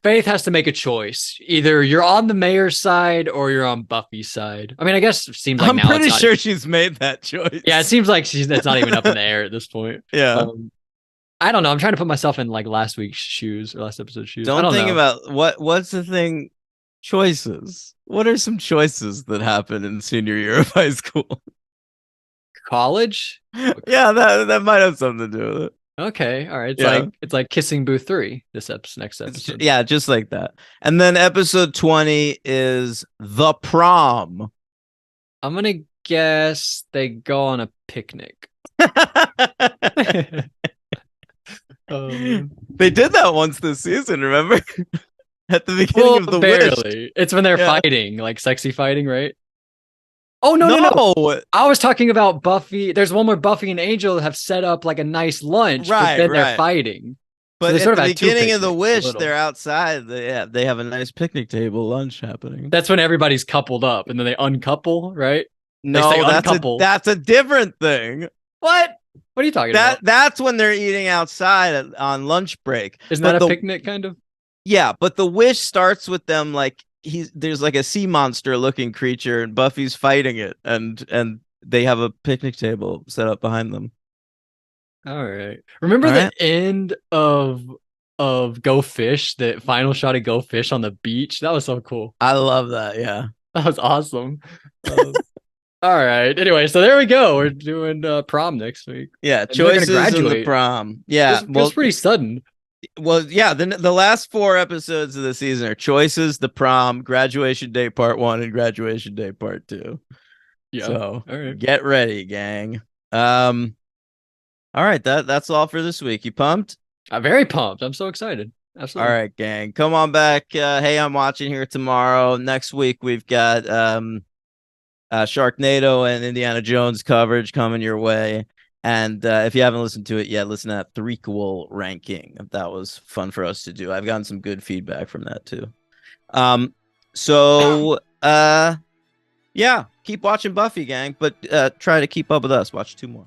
Faith has to make a choice. Either you're on the mayor's side or you're on Buffy's side. I mean, I guess it seems like I'm now pretty it's not, sure she's made that choice. yeah, it seems like it's not even up in the air at this point. Yeah. I don't know. I'm trying to put myself in like last week's shoes or last episode's shoes. I Don't don't think know. about what's the thing. Choices. What are some choices that happen in senior year of high school? College. Yeah, that might have something to do with it. Okay, all right. Yeah. It's like Kissing Booth 3. This next episode. Yeah, just like that. And then episode 20 is the prom. I'm gonna guess they go on a picnic. They did that once this season, remember? At the beginning of the barely. Wish. It's when they're fighting, like sexy fighting, right? Oh no. I was talking about Buffy. There's one where Buffy and Angel have set up like a nice lunch, but then they're fighting. But so at sort of the beginning of the Wish, little. they're outside. They have a nice picnic table lunch happening. That's when everybody's coupled up, and then they uncouple, right? No, that's a different thing. What? What are you talking about? That's when they're eating outside on lunch break. Isn't that a picnic kind of? Yeah, but the Wish starts with them like there's like a sea monster looking creature and Buffy's fighting it and they have a picnic table set up behind them. All right. Remember the end of Go Fish, the final shot of Go Fish on the beach? That was so cool. I love that. Yeah. That was awesome. All right. Anyway, so there we go. We're doing prom next week. Yeah, choices in the prom. Yeah, it was pretty sudden. Well, yeah, the last 4 episodes of the season are choices, the prom, graduation day part 1, and graduation day part 2. Yeah. So all right. Get ready, gang. All right, that's all for this week. You pumped? I'm very pumped. I'm so excited. Absolutely. All right, gang. Come on back. Hey, I'm watching here tomorrow. Next week we've got Sharknado and Indiana Jones coverage coming your way. And if you haven't listened to it yet, listen to that threequel ranking. That was fun for us to do. I've gotten some good feedback from that too. Yeah, keep watching Buffy, gang, but try to keep up with us. Watch 2 more.